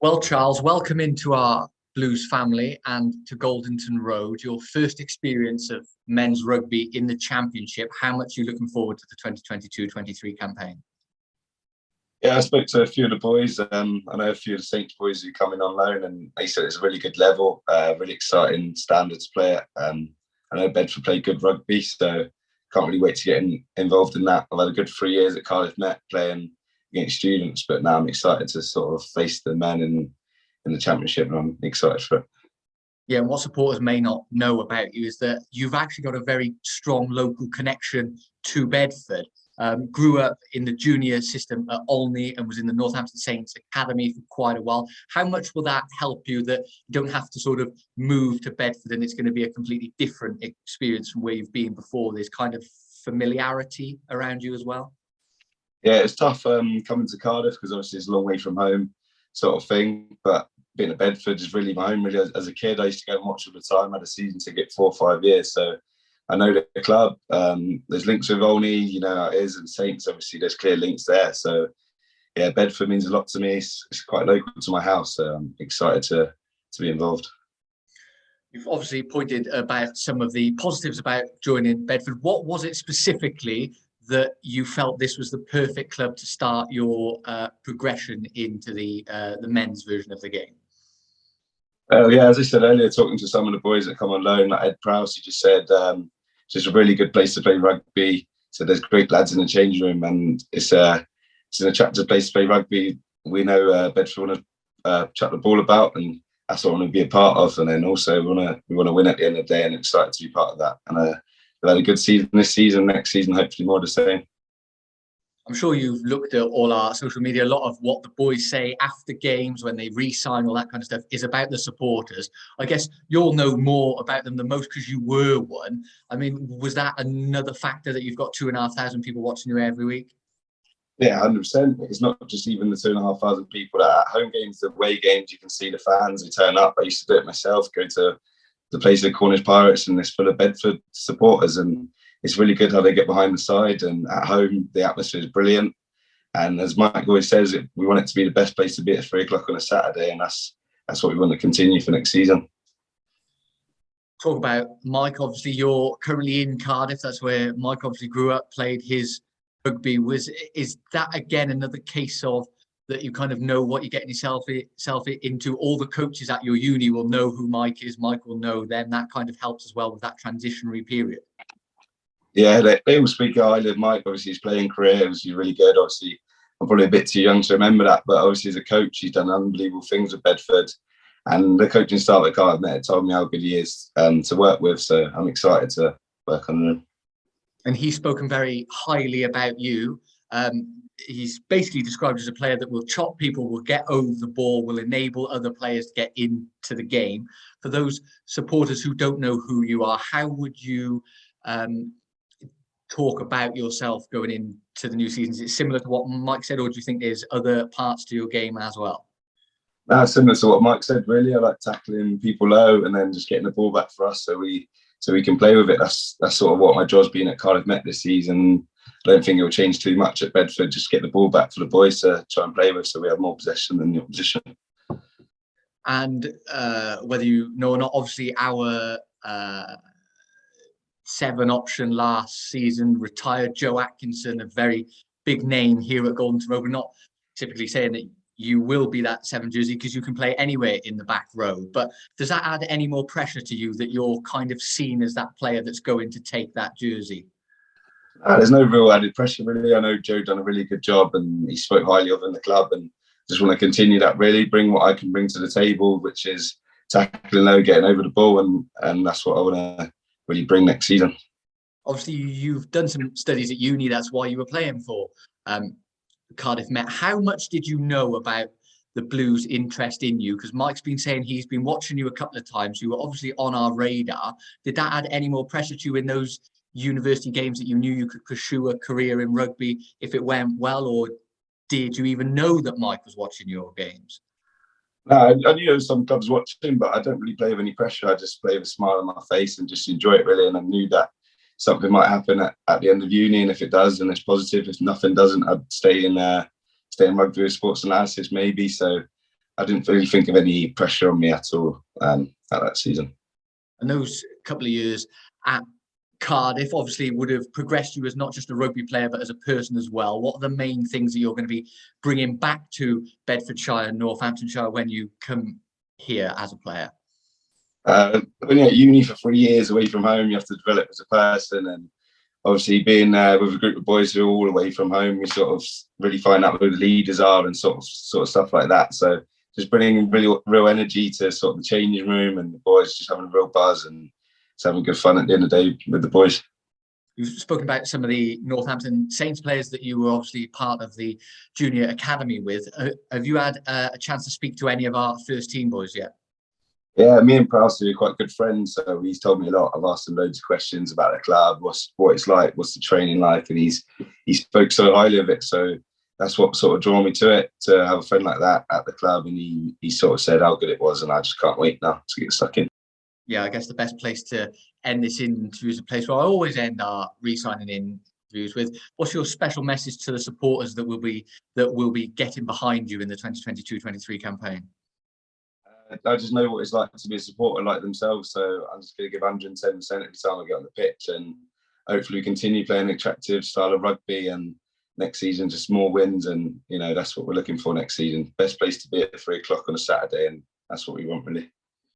Well, Charles, welcome into our Blues family and to Goldington Road. Your first experience of men's rugby in the Championship. How much are you looking forward to the 2022-23 campaign? Yeah, I spoke to a few of the boys. I know a few of the Saints boys who come in on loan, and they said it's a really good level, really exciting standard to play at. I know Bedford play good rugby, so can't really wait to get involved in that. I've had a good 3 years at Cardiff Met playing against students, but now I'm excited to sort of face the men in the Championship, and I'm excited for it. Yeah, and what supporters may not know about you is that you've actually got a very strong local connection to Bedford. Grew up in the junior system at Olney and was in the Northampton Saints Academy for quite a while. How much will that help you that you don't have to sort of move to Bedford and it's going to be a completely different experience from where you've been before? There's kind of familiarity around you as well? Yeah, it's tough coming to Cardiff because obviously it's a long way from home sort of thing, but being at Bedford is really my home. Really, as a kid, I used to go and watch all the time. I had a season ticket 4 or 5 years, so I know the club. There's links with Olney, you know how it is, and Saints. Obviously, there's clear links there. So yeah, Bedford means a lot to me. It's quite local to my house, so I'm excited to be involved. You've obviously pointed about some of the positives about joining Bedford. What was it specifically that you felt this was the perfect club to start your progression into the men's version of the game? Yeah, as I said earlier, talking to some of the boys that come on loan, like Ed Prowse, he just said it's just a really good place to play rugby. So there's great lads in the change room, and it's an attractive place to play rugby. We know Bedford want to chat the ball about, and that's what I want to be a part of. And then also we want to win at the end of the day, and excited to be part of that. And we've had a good season this season. Next season, hopefully more of the same. I'm sure you've looked at all our social media. A lot of what the boys say after games, when they re-sign, all that kind of stuff, is about the supporters. I guess you'll know more about them than most because you were one. I mean, was that another factor that you've got 2,500 people watching you every week? Yeah, 100%. It's not just even the 2,500 people at home games, the away games. You can see the fans who turn up. I used to do it myself. Go to the place of Cornish Pirates, and it's full of Bedford supporters, and it's really good how they get behind the side. And at home, the atmosphere is brilliant. And as Mike always says, we want it to be the best place to be at 3 o'clock on a Saturday, and that's what we want to continue for next season. Talk about Mike. Obviously, you're currently in Cardiff. That's where Mike obviously grew up, played his rugby. Is that again another case of that you kind of know what you're getting yourself into? All the coaches at your uni will know who Mike is. Mike will know them. That kind of helps as well with that transitionary period. Yeah, they all speak highly of Mike. Obviously, his playing career was really good. Obviously, I'm probably a bit too young to remember that, but obviously as a coach, he's done unbelievable things with Bedford. And the coaching staff at Cardiff Met told me how good he is to work with. So I'm excited to work on him. And he's spoken very highly about you. He's basically described as a player that will chop people, will get over the ball, will enable other players to get into the game. For those supporters who don't know who you are, how would you talk about yourself going into the new season? Is it similar to what Mike said, or do you think there's other parts to your game as well? No, similar to what Mike said, really. I like tackling people low and then just getting the ball back for us so we can play with it. That's sort of what my job's been at Cardiff Met this season. I don't think it will change too much at Bedford. Just get the ball back for the boys to try and play with so we have more possession than the opposition. And whether you know or not, obviously our 7 option last season retired Joe Atkinson, a very big name here at Goldington Road. We're not typically saying that you will be that 7 jersey because you can play anywhere in the back row. But does that add any more pressure to you that you're kind of seen as that player that's going to take that jersey? There's no real added pressure, really. I know Joe done a really good job and he spoke highly of in the club, and just want to continue that, really, bring what I can bring to the table, which is tackling low, getting over the ball, and that's what I want to really bring next season. Obviously, you've done some studies at uni. That's why you were playing for Cardiff Met. How much did you know about the Blues' interest in you? Because Mike's been saying he's been watching you a couple of times. You were obviously on our radar. Did that add any more pressure to you in those university games that you knew you could pursue a career in rugby if it went well, or did you even know that Mike was watching your games? No, I knew there was some clubs watching, but I don't really play with any pressure. I just play with a smile on my face and just enjoy it, really. And I knew that something might happen at the end of uni, and if it does, then it's positive. If nothing doesn't, I'd stay in rugby with sports analysis maybe. So I didn't really think of any pressure on me at all at that season. And those couple of years at Cardiff obviously would have progressed you as not just a rugby player, but as a person as well. What are the main things that you're going to be bringing back to Bedfordshire and Northamptonshire when you come here as a player? When you're at uni for 3 years away from home, you have to develop as a person, and obviously being with a group of boys who are all away from home, we sort of really find out who the leaders are and sort of stuff like that. So just bringing real energy to sort of the changing room, and the boys just having a real buzz and just having good fun at the end of the day with the boys. You've spoken about some of the Northampton Saints players that you were obviously part of the junior academy with. Have you had a chance to speak to any of our first team boys yet? Yeah, me and Prowse are quite good friends, so he's told me a lot. I've asked him loads of questions about the club, what it's like, what's the training like, and he spoke so highly of it. So that's what sort of drew me to it, to have a friend like that at the club, and he sort of said how good it was, and I just can't wait now to get stuck in. Yeah, I guess the best place to end this interview is a place where I always end our re-signing interviews with. What's your special message to the supporters that will be getting behind you in the 2022-23 campaign? I just know what it's like to be a supporter like themselves, so I'm just going to give 110% every time I get on the pitch, and hopefully we continue playing an attractive style of rugby, and next season just more wins, and that's what we're looking for next season. Best place to be at 3 o'clock on a Saturday, and that's what we want really.